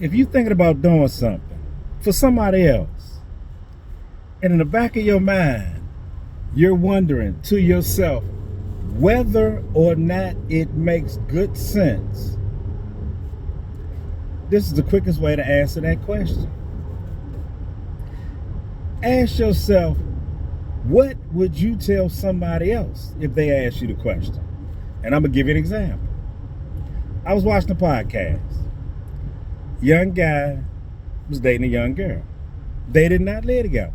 If you're thinking about doing something for somebody else, and in the back of your mind, you're wondering to yourself whether or not it makes good sense, this is the quickest way to answer that question. Ask yourself, what would you tell somebody else if they asked you the question? And I'm going to give you an example. I was watching a podcast. Young guy was dating a young girl. They did not live together.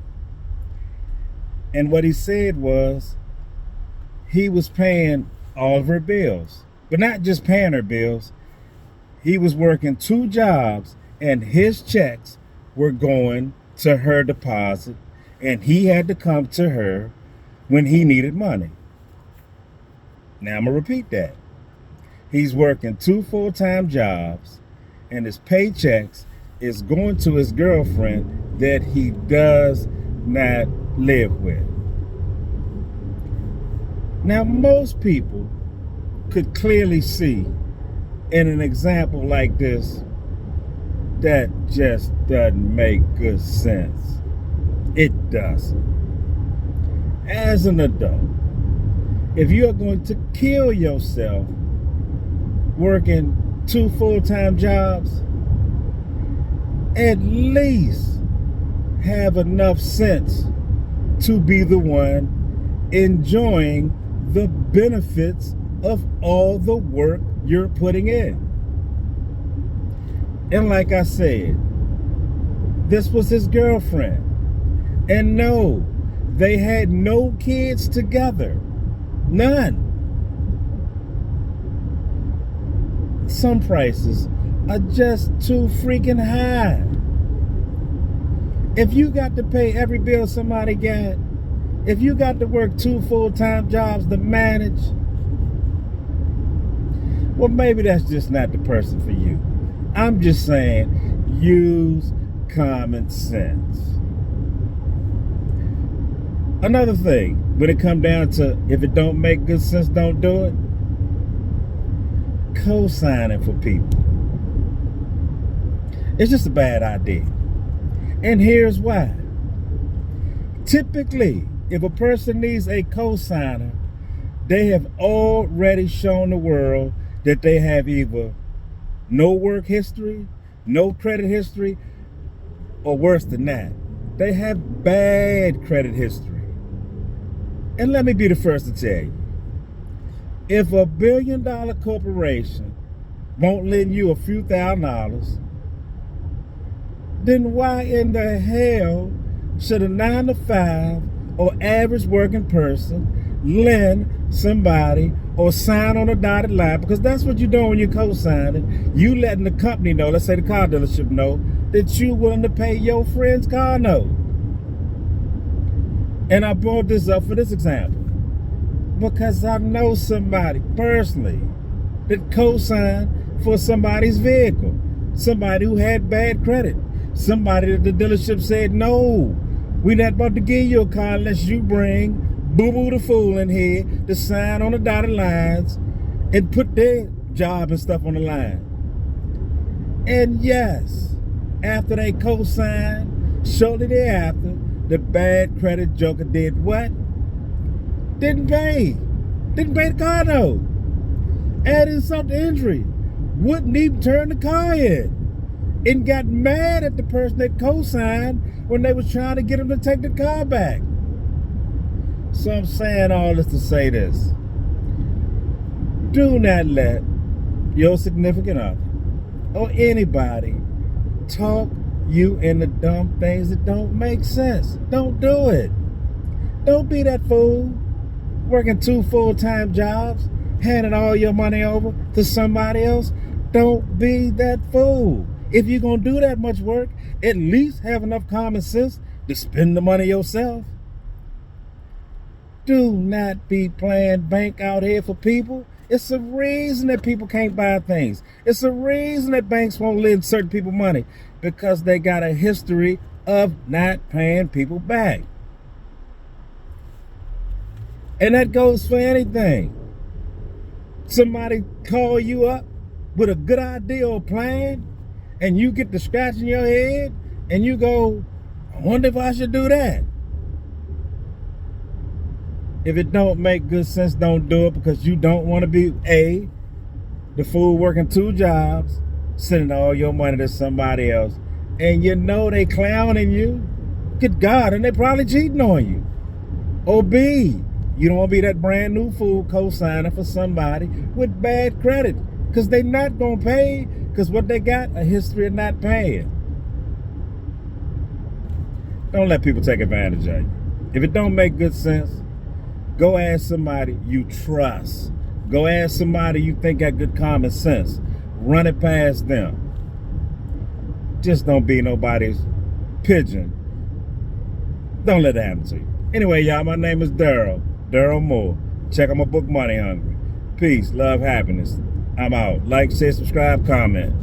And what he said was he was paying all of her bills. But not just paying her bills. He was working 2 jobs and his checks were going to her deposit. And he had to come to her when he needed money. Now I'm going to repeat that. He's working 2 full-time jobs and his paychecks is going to his girlfriend that he does not live with. Now, most people could clearly see in an example like this that just doesn't make good sense. It doesn't. As an adult, if you are going to kill yourself working 2 full-time jobs, at least have enough sense to be the one enjoying the benefits of all the work you're putting in. And like I said, this was his girlfriend. And no, they had no kids together. None. Some prices are just too freaking high. If you got to pay every bill somebody got, if you got to work 2 full-time jobs to manage, well, maybe that's just not the person for you. I'm just saying, use common sense. Another thing, when it comes down to if it don't make good sense, don't do it. Co-signing for people. It's just a bad idea. And here's why. Typically, if a person needs a co-signer, they have already shown the world that they have either no work history, no credit history, or worse than that, they have bad credit history. And let me be the first to tell you, if a $1 billion corporation won't lend you a few $1,000s, then why in the hell should a 9-to-5 or average working person lend somebody or sign on a dotted line? Because that's what you're doing when you're co-signing. You letting the company know, let's say the car dealership know, that you're willing to pay your friend's car note. And I brought this up for this example because I know somebody personally that co-signed for somebody's vehicle, somebody who had bad credit, somebody that the dealership said, no, we're not about to give you a car unless you bring Boo-Boo the Fool in here to sign on the dotted lines and put their job and stuff on the line. And yes, after they co-signed, shortly thereafter, the bad credit joker did what? Didn't pay the car note. Added insult to injury. Wouldn't even turn the car in. And got mad at the person that co-signed when they was trying to get him to take the car back. So I'm saying all this to say this. Do not let your significant other or anybody talk you into dumb things that don't make sense. Don't do it. Don't be that fool working 2 full-time jobs, handing all your money over to somebody else. Don't be that fool. If you're going to do that much work, at least have enough common sense to spend the money yourself. Do not be playing bank out here for people. It's a reason that people can't buy things. It's a reason that banks won't lend certain people money, because they got a history of not paying people back. And that goes for anything. Somebody call you up with a good idea or plan, and you get the scratch in your head and you go, I wonder if I should do that. If it don't make good sense, don't do it, because you don't want to be the fool working 2 jobs, sending all your money to somebody else, and you know they clowning you. Good God, and they probably cheating on you. Or B, you don't want to be that brand new fool co-signer for somebody with bad credit, because they not going to pay, because what they got, a history of not paying. Don't let people take advantage of you. If it don't make good sense, go ask somebody you trust. Go ask somebody you think got good common sense. Run it past them. Just don't be nobody's pigeon. Don't let that happen to you. Anyway, y'all, my name is Daryl Moore. Check out my book, Money Hungry. Peace, love, happiness. I'm out. Like, share, subscribe, comment.